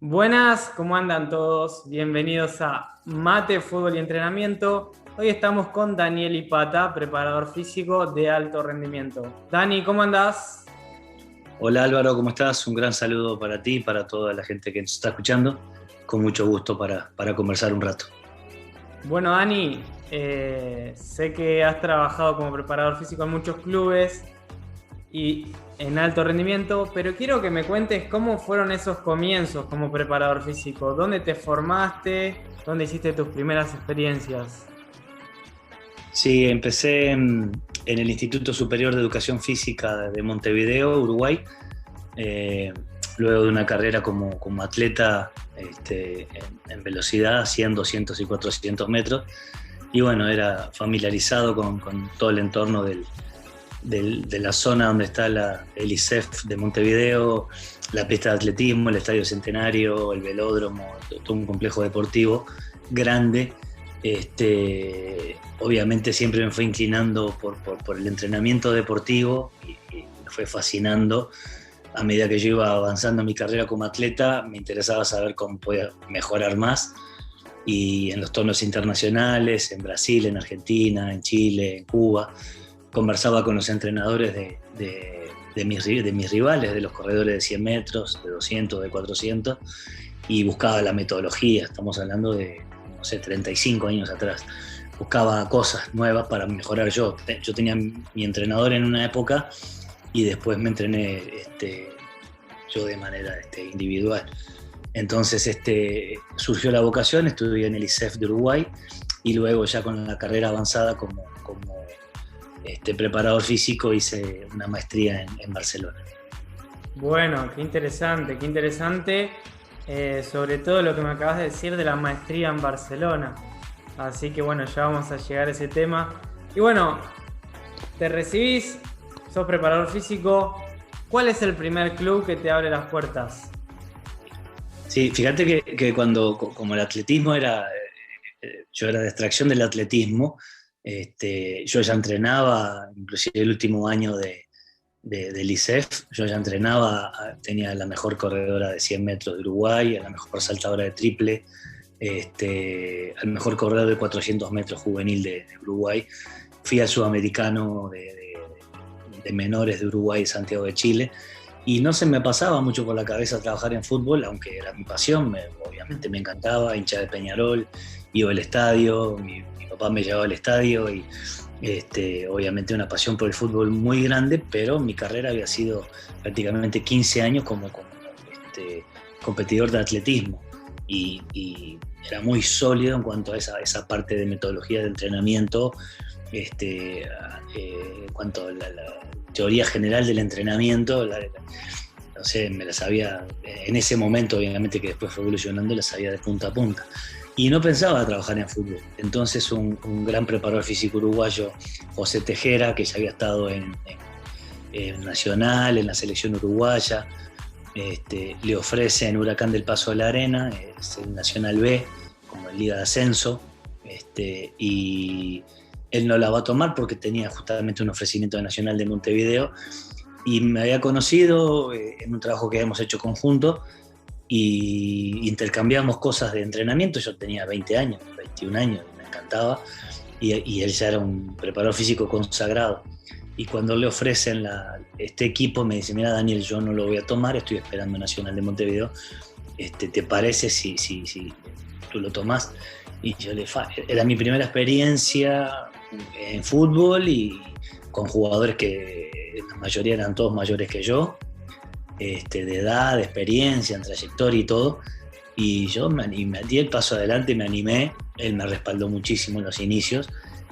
Buenas, ¿cómo andan todos? Bienvenidos a Mate, Fútbol y Entrenamiento. Hoy estamos con Daniel Ipata, preparador físico de alto rendimiento. Dani, ¿cómo andás? Hola Álvaro, ¿cómo estás? Un gran saludo para ti y para toda la gente que nos está escuchando. Con mucho gusto para conversar un rato. Bueno, Dani, sé que has trabajado como preparador físico en muchos clubes y en alto rendimiento, pero quiero que me cuentes cómo fueron esos comienzos como preparador físico. ¿Dónde te formaste? ¿Dónde hiciste tus primeras experiencias? Sí, empecé en el Instituto Superior de Educación Física de Montevideo, Uruguay, eh, luego de una carrera como atleta en velocidad, 100, 200 y 400 metros. Y bueno, era familiarizado con todo el entorno de la zona donde está el ISEF de Montevideo, la pista de atletismo, el Estadio Centenario, el velódromo, todo un complejo deportivo grande. Obviamente siempre me fue inclinando por el entrenamiento deportivo y me fue fascinando. A medida que yo iba avanzando en mi carrera como atleta, me interesaba saber cómo podía mejorar más. Y en los torneos internacionales, en Brasil, en Argentina, en Chile, en Cuba, conversaba con los entrenadores de mis rivales, de los corredores de 100 metros, de 200, de 400, y buscaba la metodología. Estamos hablando de, no sé, 35 años atrás. Buscaba cosas nuevas para mejorar yo. Yo tenía mi entrenador en una época y después me entrené yo de manera individual. Entonces surgió la vocación, estudié en el ISEF de Uruguay y luego ya con la carrera avanzada como preparador físico hice una maestría en Barcelona. Bueno, qué interesante, qué interesante. Sobre todo lo que me acabas de decir de la maestría en Barcelona. Así que bueno, ya vamos a llegar a ese tema. Y bueno, te recibís, sos preparador físico. ¿Cuál es el primer club que te abre las puertas? Sí, fíjate que cuando, como el atletismo era, yo era de extracción del atletismo, yo ya entrenaba, inclusive el último año del ISEF, yo ya entrenaba, tenía la mejor corredora de 100 metros de Uruguay, a la mejor saltadora de triple, al mejor corredor de 400 metros juvenil de Uruguay. Fui al sudamericano de menores de Uruguay, Santiago de Chile, y no se me pasaba mucho por la cabeza trabajar en fútbol, aunque era mi pasión, obviamente me encantaba, hincha de Peñarol, iba al estadio, mi papá me llevaba al estadio y obviamente una pasión por el fútbol muy grande, pero mi carrera había sido prácticamente 15 años como competidor de atletismo y era muy sólido en cuanto a esa parte de metodología de entrenamiento, en cuanto a la teoría general del entrenamiento, no sé, me la sabía en ese momento, obviamente que después fue evolucionando, la sabía de punta a punta. Y no pensaba trabajar en fútbol. Entonces un gran preparador físico uruguayo, José Tejera, que ya había estado en Nacional, en la selección uruguaya, le ofrece en Huracán del Paso de la Arena, es el Nacional B, como en Liga de Ascenso, y él no la va a tomar porque tenía justamente un ofrecimiento de Nacional de Montevideo y me había conocido en un trabajo que habíamos hecho conjunto y intercambiamos cosas de entrenamiento. Yo tenía 20 años, 21 años, me encantaba, y él ya era un preparador físico consagrado. Y cuando le ofrecen este equipo, me dice: mira, Daniel, yo no lo voy a tomar, estoy esperando Nacional de Montevideo, ¿te parece si tú lo tomás? Y yo era mi primera experiencia en fútbol y con jugadores que la mayoría eran todos mayores que yo, de edad, de experiencia, en trayectoria y todo. Y yo me animé, di el paso adelante, me animé, él me respaldó muchísimo en los inicios.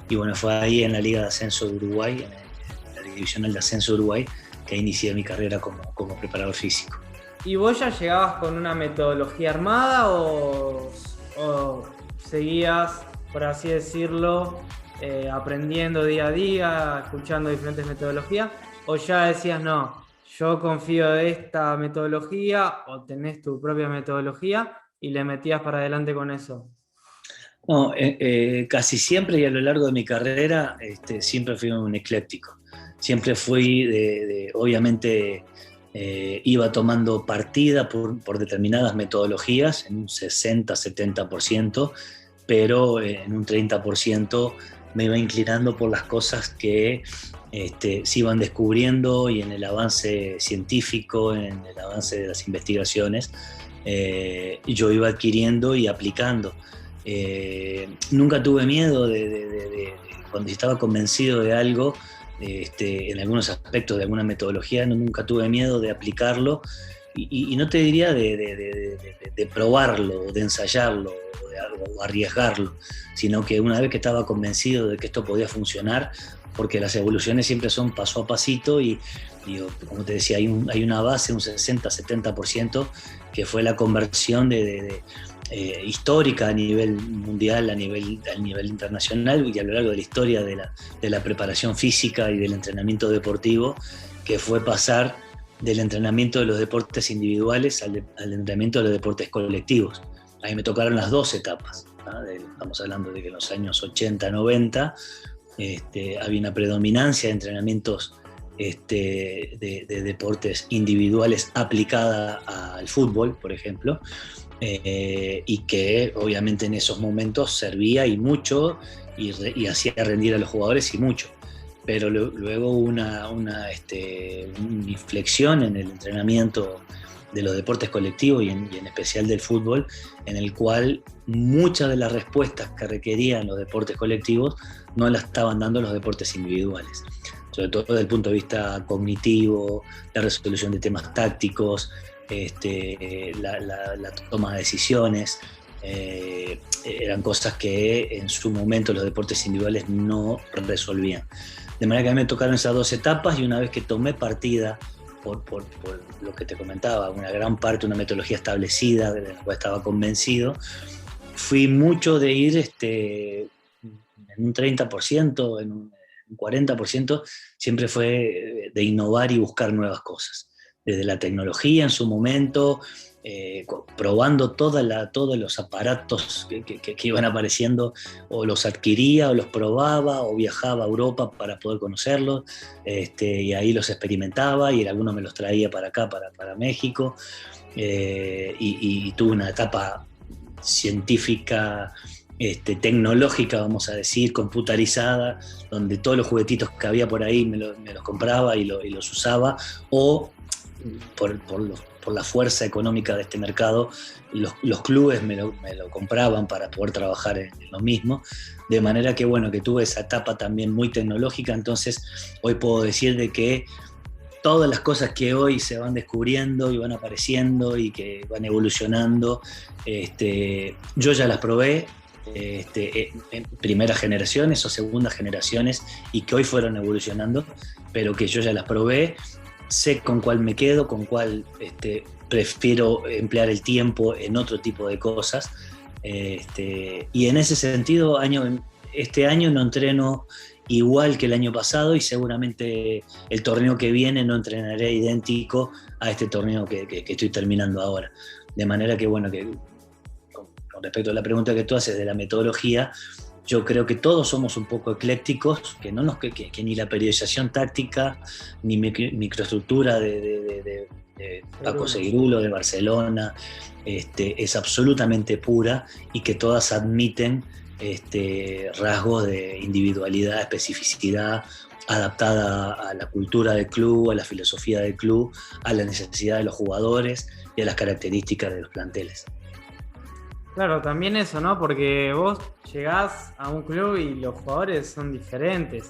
Y bueno, fue ahí en la Liga de Ascenso de Uruguay, en la Divisional de Ascenso de Uruguay, que inicié mi carrera como preparador físico. ¿Y vos ya llegabas con una metodología armada o seguías, por así decirlo, aprendiendo día a día, escuchando diferentes metodologías? ¿O ya decías, no, yo confío de esta metodología o tenés tu propia metodología y le metías para adelante con eso? No, casi siempre y a lo largo de mi carrera siempre fui un ecléctico. Siempre fui obviamente, iba tomando partida por determinadas metodologías, en un 60-70%, pero en un 30% me iba inclinando por las cosas que se iban descubriendo, y en el avance científico, en el avance de las investigaciones, yo iba adquiriendo y aplicando. Nunca tuve miedo cuando estaba convencido de algo, en algunos aspectos de alguna metodología, nunca tuve miedo de aplicarlo, y no te diría de probarlo, de ensayarlo, o arriesgarlo, sino que una vez que estaba convencido de que esto podía funcionar, porque las evoluciones siempre son paso a pasito, y como te decía, hay una base, un 60-70%, que fue la conversión histórica a nivel mundial, a nivel internacional, y a lo largo de la historia de la preparación física y del entrenamiento deportivo, que fue pasar del entrenamiento de los deportes individuales al entrenamiento de los deportes colectivos. A mí me tocaron las dos etapas, ¿no? Estamos hablando de que en los años 80-90 había una predominancia de entrenamientos de deportes individuales aplicada al fútbol, por ejemplo, y que obviamente en esos momentos servía y mucho, y hacía rendir a los jugadores y mucho. Pero luego hubo una inflexión en el entrenamiento de los deportes colectivos, y en especial del fútbol, en el cual muchas de las respuestas que requerían los deportes colectivos no las estaban dando los deportes individuales, sobre todo desde el punto de vista cognitivo, la resolución de temas tácticos, la toma de decisiones. Eran cosas que en su momento los deportes individuales no resolvían. De manera que a mí me tocaron esas dos etapas, y una vez que tomé partida por lo que te comentaba, una gran parte, una metodología establecida de la cual estaba convencido, fui mucho de ir en un 30%, en un 40%, siempre fue de innovar y buscar nuevas cosas. Desde la tecnología en su momento, probando todos los aparatos que iban apareciendo, o los adquiría, o los probaba, o viajaba a Europa para poder conocerlos, y ahí los experimentaba, y algunos me los traía para acá, para México, y tuve una etapa científica, tecnológica, vamos a decir, computarizada, donde todos los juguetitos que había por ahí me los compraba y los usaba, o por la fuerza económica de este mercado, los clubes me lo compraban para poder trabajar en lo mismo, de manera que bueno, que tuve esa etapa también muy tecnológica. Entonces hoy puedo decir de que todas las cosas que hoy se van descubriendo y van apareciendo y que van evolucionando, yo ya las probé en primeras generaciones o segundas generaciones, y que hoy fueron evolucionando, pero que yo ya las probé. Sé con cuál me quedo, con cuál prefiero emplear el tiempo en otro tipo de cosas. Y en ese sentido, este año no entreno igual que el año pasado, y seguramente el torneo que viene no entrenaré idéntico a este torneo que estoy terminando ahora. De manera que, bueno, que con respecto a la pregunta que tú haces de la metodología, yo creo que todos somos un poco eclécticos, que ni la periodización táctica, ni microestructura de Paco Seguirulo, de Barcelona, es absolutamente pura, y que todas admiten rasgos de individualidad, especificidad, adaptada a la cultura del club, a la filosofía del club, a la necesidad de los jugadores y a las características de los planteles. Claro, también eso, ¿no? Porque vos llegás a un club y los jugadores son diferentes.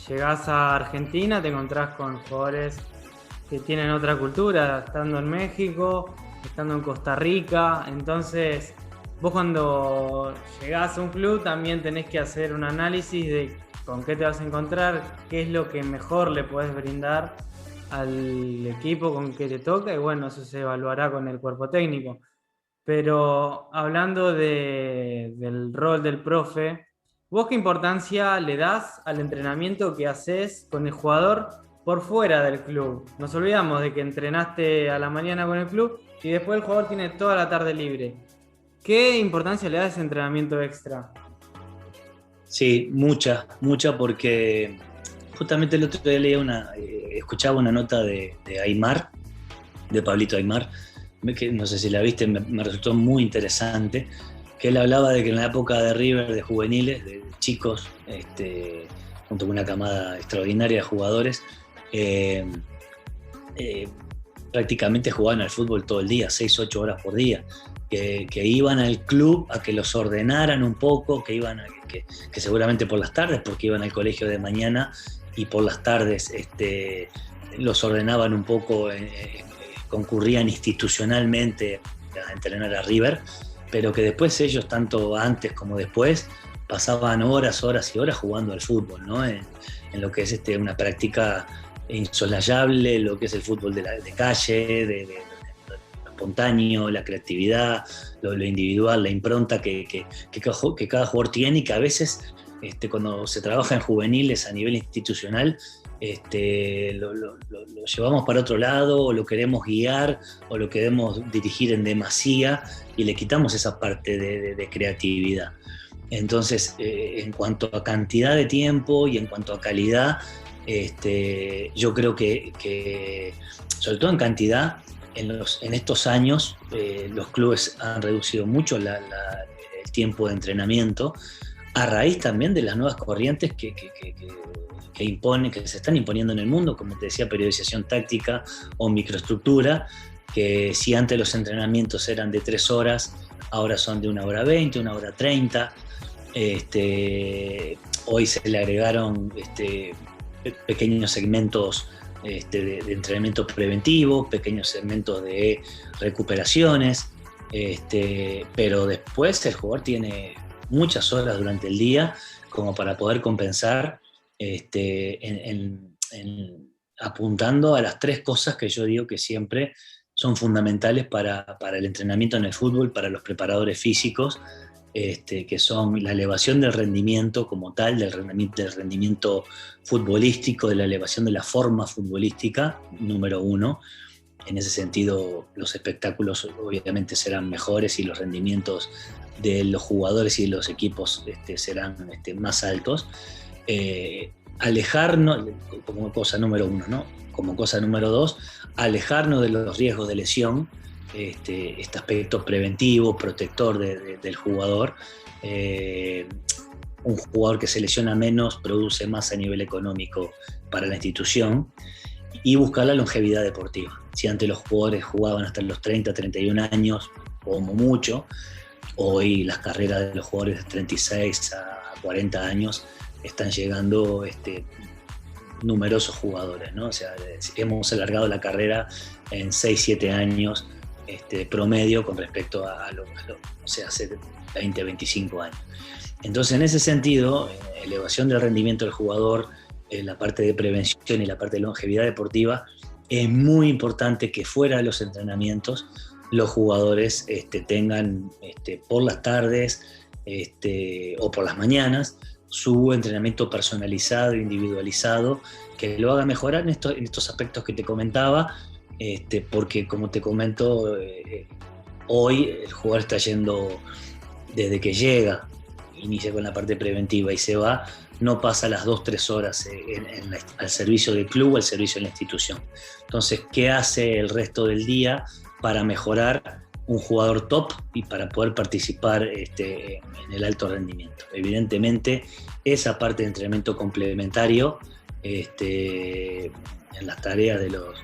Llegás a Argentina, te encontrás con jugadores que tienen otra cultura, estando en México, estando en Costa Rica. Entonces, vos cuando llegás a un club también tenés que hacer un análisis de con qué te vas a encontrar, qué es lo que mejor le podés brindar al equipo con que te toca, y bueno, eso se evaluará con el cuerpo técnico. Pero hablando del rol del profe, ¿vos qué importancia le das al entrenamiento que haces con el jugador por fuera del club? Nos olvidamos de que entrenaste a la mañana con el club y después el jugador tiene toda la tarde libre. ¿Qué importancia le das a ese entrenamiento extra? Sí, mucha, porque justamente el otro día escuchaba una nota de Aimar, de Pablito Aimar, que no sé si la viste, me resultó muy interesante, que él hablaba de que en la época de River, de juveniles, de chicos, junto con una camada extraordinaria de jugadores, eh, prácticamente jugaban al fútbol todo el día, 6-8 horas por día, que iban al club a que los ordenaran un poco, que iban que seguramente por las tardes, porque iban al colegio de mañana y por las tardes los ordenaban un poco, concurrían institucionalmente a entrenar a River, pero que después ellos, tanto antes como después, pasaban horas, horas y horas jugando al fútbol, ¿no? En lo que es una práctica insolayable, lo que es el fútbol de calle, de lo espontáneo, la creatividad, lo individual, la impronta que cada jugador tiene, y que a veces cuando se trabaja en juveniles a nivel institucional, lo llevamos para otro lado, o lo queremos guiar, o lo queremos dirigir en demasía, y le quitamos esa parte de creatividad. Entonces, en cuanto a cantidad de tiempo y en cuanto a calidad, yo creo que sobre todo en cantidad, en estos años los clubes han reducido mucho el tiempo de entrenamiento, a raíz también de las nuevas corrientes que se están imponiendo en el mundo, como te decía, periodización táctica o microestructura, que si antes los entrenamientos eran de 3 horas, ahora son de 1 hora 20, 1 hora 30. Hoy se le agregaron pequeños segmentos de entrenamiento preventivo, pequeños segmentos de recuperaciones, pero después el jugador tiene muchas horas durante el día como para poder compensar, apuntando a las 3 cosas que yo digo que siempre son fundamentales para el entrenamiento en el fútbol, para los preparadores físicos, que son la elevación del rendimiento como tal, del rendimiento futbolístico, de la elevación de la forma futbolística, número 1. En ese sentido, los espectáculos obviamente serán mejores y los rendimientos de los jugadores y de los equipos serán más altos. Alejarnos, como cosa número 1, ¿no? Como cosa número 2, alejarnos de los riesgos de lesión, este aspecto preventivo, protector del jugador. Un jugador que se lesiona menos produce más a nivel económico para la institución, y buscar la longevidad deportiva. Si antes los jugadores jugaban hasta los 30, 31 años, como mucho, hoy las carreras de los jugadores de 36 a 40 años están llegando numerosos jugadores, ¿no? O sea, hemos alargado la carrera en 6, 7 años promedio con respecto a lo hace 20, 25 años. Entonces, en ese sentido, elevación del rendimiento del jugador, la parte de prevención y la parte de longevidad deportiva, es muy importante que fuera de los entrenamientos los jugadores tengan por las tardes o por las mañanas su entrenamiento personalizado, individualizado, que lo haga mejorar en estos aspectos que te comentaba, porque como te comento, hoy el jugador está yendo desde que llega, inicia con la parte preventiva y se va, no pasa las 2-3 horas al servicio del club, al servicio de la institución. Entonces, ¿qué hace el resto del día para mejorar un jugador top y para poder participar en el alto rendimiento? Evidentemente, esa parte de entrenamiento complementario en las tareas de los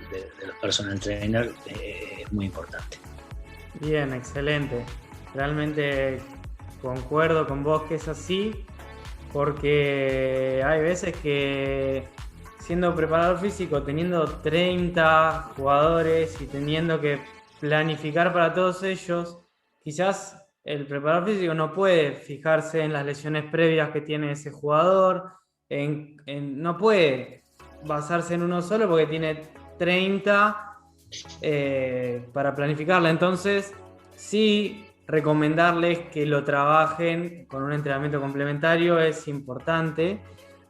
personal trainers es muy importante. Bien, excelente. Realmente concuerdo con vos que es así, porque hay veces que siendo preparador físico, teniendo 30 jugadores y teniendo que planificar para todos ellos, quizás el preparador físico no puede fijarse en las lesiones previas que tiene ese jugador, no puede basarse en uno solo porque tiene 30 para planificarla. Entonces, sí, recomendarles que lo trabajen con un entrenamiento complementario es importante.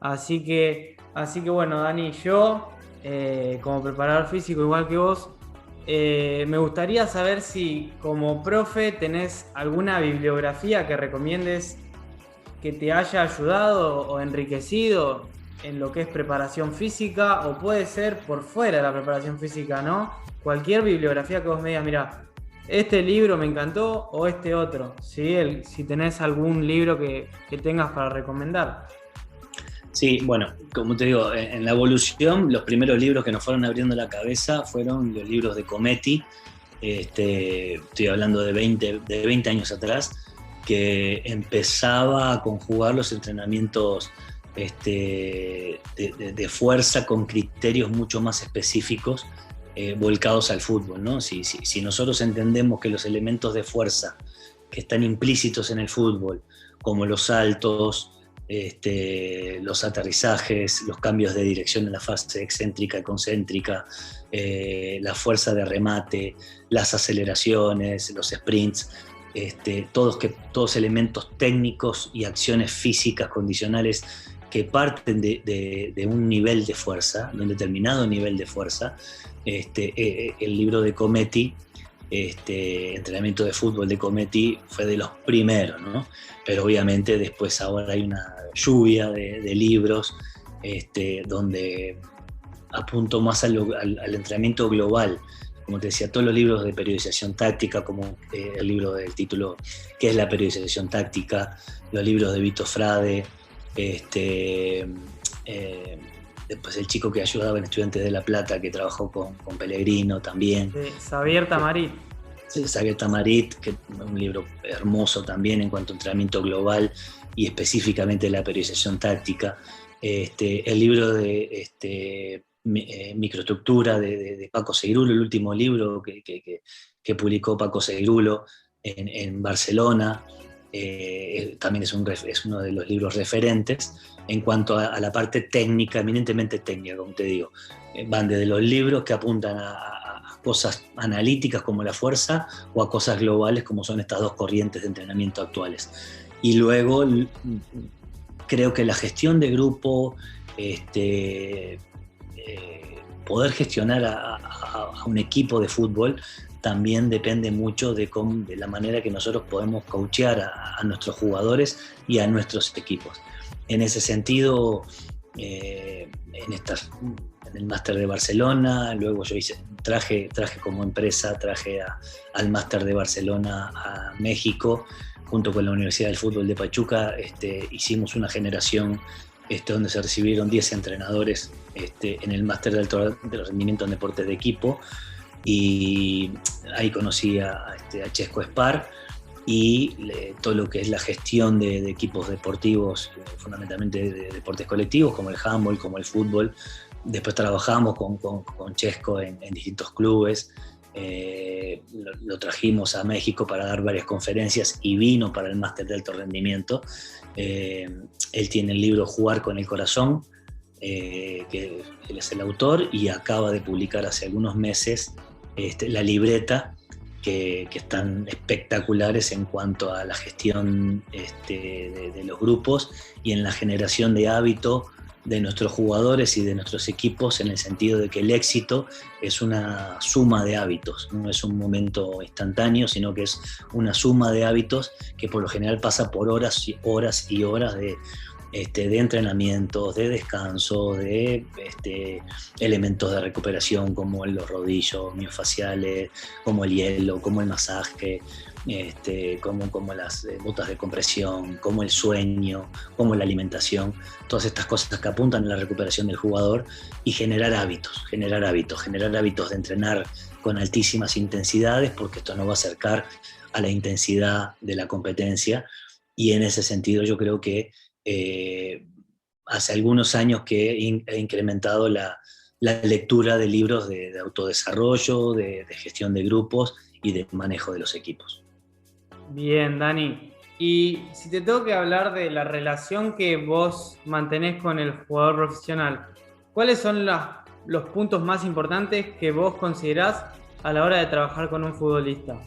Así que bueno, Dani, yo como preparador físico, igual que vos, me gustaría saber si como profe tenés alguna bibliografía que recomiendes que te haya ayudado o enriquecido en lo que es preparación física, o puede ser por fuera de la preparación física, ¿no? Cualquier bibliografía que vos me digas, mira, este libro me encantó o este otro, ¿sí? Si tenés algún libro que tengas para recomendar. Sí, bueno, como te digo, en la evolución, los primeros libros que nos fueron abriendo la cabeza fueron los libros de Cometti. Estoy hablando de 20 años atrás, que empezaba a conjugar los entrenamientos de fuerza con criterios mucho más específicos, volcados al fútbol, ¿no? Si nosotros entendemos que los elementos de fuerza que están implícitos en el fútbol, como los saltos, los aterrizajes, los cambios de dirección en la fase excéntrica y concéntrica, la fuerza de remate, las aceleraciones, los sprints, todos elementos técnicos y acciones físicas condicionales que parten de un nivel de fuerza, de un determinado nivel de fuerza. El libro de Cometti, Entrenamiento de fútbol de Cometti, fue de los primeros, ¿no? Pero obviamente después ahora hay una lluvia de libros donde apunto más al entrenamiento global. Como te decía, todos los libros de periodización táctica, como el libro del título ¿Qué es la periodización táctica?, los libros de Vito Frade, después el chico que ayudaba en Estudiantes de La Plata, que trabajó con Pellegrino también. Xavier Tamarit. Sí, Xavier Tamarit, que es un libro hermoso también en cuanto a entrenamiento global y específicamente la periodización táctica. El libro de microestructura de Paco Seirulo, el último libro que publicó Paco Seirulo en Barcelona, también es uno de los libros referentes en cuanto a la parte técnica, eminentemente técnica, como te digo. Van desde los libros que apuntan a cosas analíticas como la fuerza, o a cosas globales como son estas dos corrientes de entrenamiento actuales. Y luego creo que la gestión de grupo, poder gestionar a un equipo de fútbol también depende mucho de la manera que nosotros podemos coachear a nuestros jugadores y a nuestros equipos. En ese sentido, en el máster de Barcelona, luego yo traje como empresa, al máster de Barcelona a México, junto con la Universidad del Fútbol de Pachuca. Hicimos una generación donde se recibieron 10 entrenadores en el máster de alto rendimiento en deportes de equipo, y ahí conocí a Chesco Spar y todo lo que es la gestión de equipos deportivos, fundamentalmente de deportes colectivos como el handball, como el fútbol. Después trabajamos con Chesco en distintos clubes. Lo trajimos a México para dar varias conferencias y vino para el máster de alto rendimiento. Él tiene el libro Jugar con el Corazón, que él es el autor, y acaba de publicar hace algunos meses la libreta, que están espectaculares en cuanto a la gestión de los grupos y en la generación de hábito de nuestros jugadores y de nuestros equipos, en el sentido de que el éxito es una suma de hábitos, no es un momento instantáneo, sino que es una suma de hábitos que por lo general pasa por horas y horas y horas de entrenamientos, de descanso, de elementos de recuperación como los rodillos miofaciales, como el hielo, como el masaje, como las botas de compresión, como el sueño, como la alimentación. Todas estas cosas que apuntan a la recuperación del jugador, y generar hábitos de entrenar con altísimas intensidades, porque esto nos va a acercar a la intensidad de la competencia. Y en ese sentido yo creo que hace algunos años que he incrementado la lectura de libros de autodesarrollo, de gestión de grupos y de manejo de los equipos. Bien, Dani. Y si te tengo que hablar de la relación que vos mantenés con el jugador profesional, ¿cuáles son los puntos más importantes que vos considerás a la hora de trabajar con un futbolista?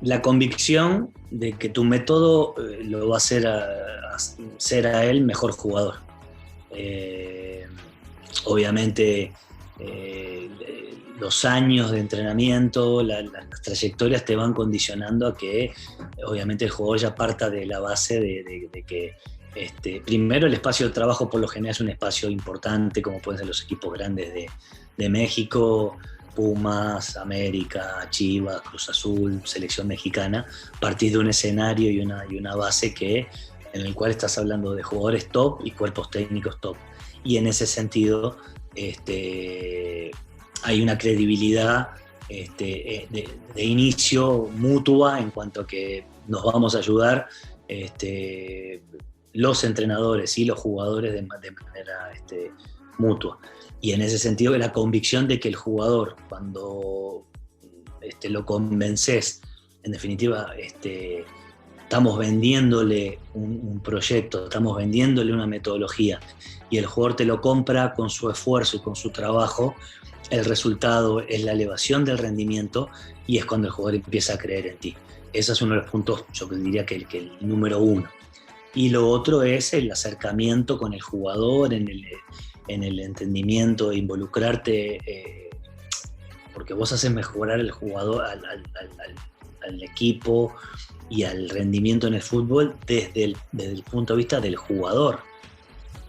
La convicción de que tu método lo va a hacer ser a él mejor jugador. Obviamente los años de entrenamiento, las trayectorias te van condicionando a que obviamente el jugador ya parta de la base de que primero el espacio de trabajo por lo general es un espacio importante, como pueden ser los equipos grandes de México, Pumas, América, Chivas, Cruz Azul, Selección Mexicana. Partís de un escenario y una base en el cual estás hablando de jugadores top y cuerpos técnicos top. Y en ese sentido hay una credibilidad de inicio mutua en cuanto a que nos vamos a ayudar los entrenadores y los jugadores de manera mutua. Y en ese sentido la convicción de que el jugador, cuando lo convences, en definitiva, estamos vendiéndole un proyecto, estamos vendiéndole una metodología, y el jugador te lo compra con su esfuerzo y con su trabajo, el resultado es la elevación del rendimiento y es cuando el jugador empieza a creer en ti. Ese es uno de los puntos, yo diría que el número uno. Y lo otro es el acercamiento con el jugador, en el entendimiento, de involucrarte, porque vos haces mejorar el jugador, al equipo y al rendimiento en el fútbol desde el punto de vista del jugador,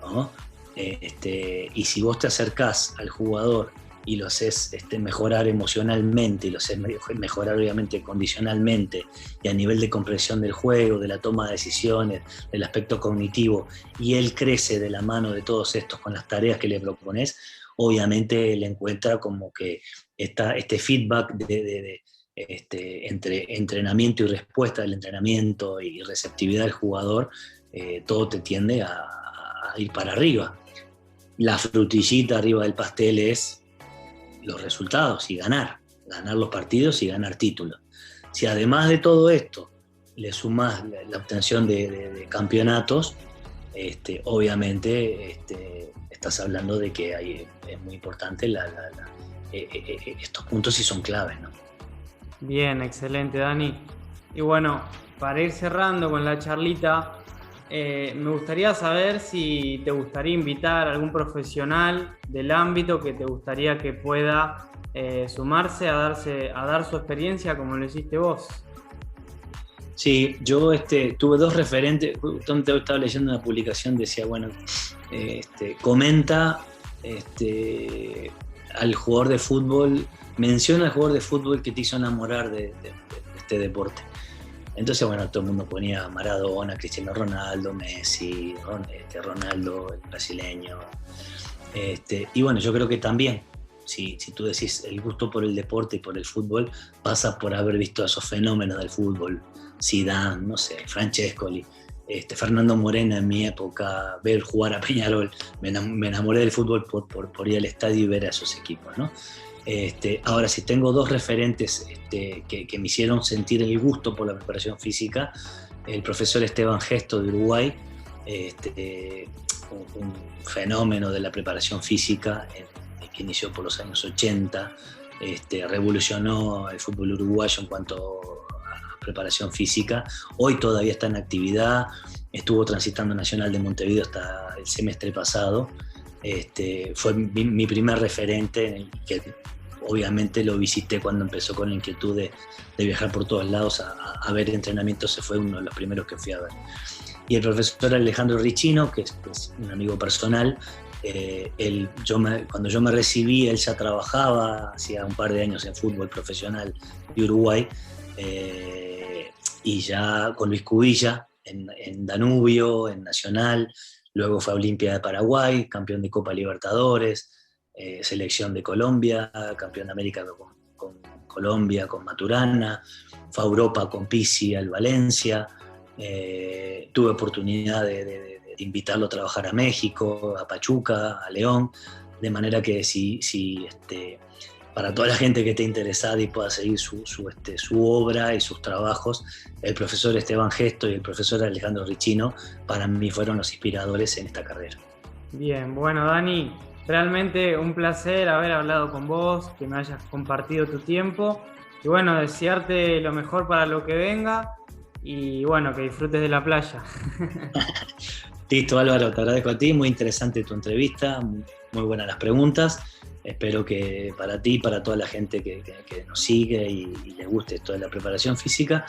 ¿no? Y si vos te acercás al jugador y lo haces mejorar emocionalmente, y lo haces mejorar obviamente condicionalmente, y a nivel de comprensión del juego, de la toma de decisiones, del aspecto cognitivo, y él crece de la mano de todos estos con las tareas que le propones, obviamente él encuentra como que este feedback entre entrenamiento y respuesta del entrenamiento y receptividad del jugador, todo te tiende a ir para arriba. La frutillita arriba del pastel es los resultados y ganar los partidos y ganar títulos. Si además de todo esto le sumas la obtención de campeonatos, obviamente estás hablando de que es muy importante estos puntos, sí son claves, ¿no? Bien, excelente, Dani. Y bueno, para ir cerrando con la charlita, me gustaría saber si te gustaría invitar a algún profesional del ámbito que te gustaría que pueda sumarse a dar su experiencia como lo hiciste vos. Sí, yo tuve dos referentes. Justamente estaba leyendo una publicación, decía, bueno, comenta al jugador de fútbol, menciona al jugador de fútbol que te hizo enamorar de este deporte. Entonces, bueno, todo el mundo ponía Maradona, Cristiano Ronaldo, Messi, Ronaldo, el brasileño. Y bueno, yo creo que también, si tú decís el gusto por el deporte y por el fútbol, pasa por haber visto a esos fenómenos del fútbol. Zidane, no sé, Francescoli, Fernando Morena en mi época, ver jugar a Peñarol. Me enamoré del fútbol por ir al estadio y ver a esos equipos, ¿no? Ahora, si tengo dos referentes que me hicieron sentir el gusto por la preparación física, el profesor Esteban Gesto de Uruguay, un fenómeno de la preparación física que inició por los años 80, revolucionó el fútbol uruguayo en cuanto a preparación física. Hoy todavía está en actividad, estuvo transitando Nacional de Montevideo hasta el semestre pasado. Fue mi primer referente, en el que obviamente lo visité cuando empezó con la inquietud de viajar por todos lados a ver entrenamientos. Se fue uno de los primeros que fui a ver. Y el profesor Alejandro Richino, que es un amigo personal, cuando yo me recibí, él ya trabajaba hacía un par de años en fútbol profesional de Uruguay, y ya con Luis Cubilla en Danubio, en Nacional. Luego fue a Olimpia de Paraguay, campeón de Copa Libertadores, selección de Colombia, campeón de América con Colombia, con Maturana. Fue a Europa con Pizzi al Valencia. Tuve oportunidad de invitarlo a trabajar a México, a Pachuca, a León. De manera que si para toda la gente que esté interesada y pueda seguir su obra y sus trabajos, el profesor Esteban Gesto y el profesor Alejandro Richino para mí fueron los inspiradores en esta carrera. Bien, bueno, Dani, realmente un placer haber hablado con vos, que me hayas compartido tu tiempo, y bueno, desearte lo mejor para lo que venga, y bueno, que disfrutes de la playa. Listo, Álvaro, te agradezco a ti, muy interesante tu entrevista, muy buenas las preguntas. Espero que para ti y para toda la gente que nos sigue y les guste esto de la preparación física,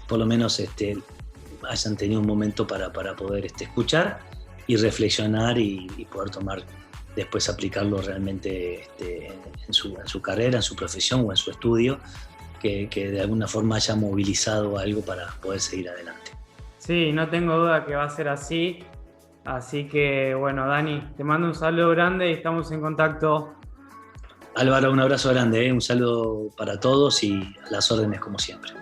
por lo menos hayan tenido un momento para poder escuchar y reflexionar y poder tomar, después aplicarlo realmente en su carrera, en su profesión o en su estudio, que de alguna forma haya movilizado algo para poder seguir adelante. Sí, no tengo duda que va a ser así. Así que, bueno, Dani, te mando un saludo grande y estamos en contacto. Álvaro, un abrazo grande, un saludo para todos y a las órdenes como siempre.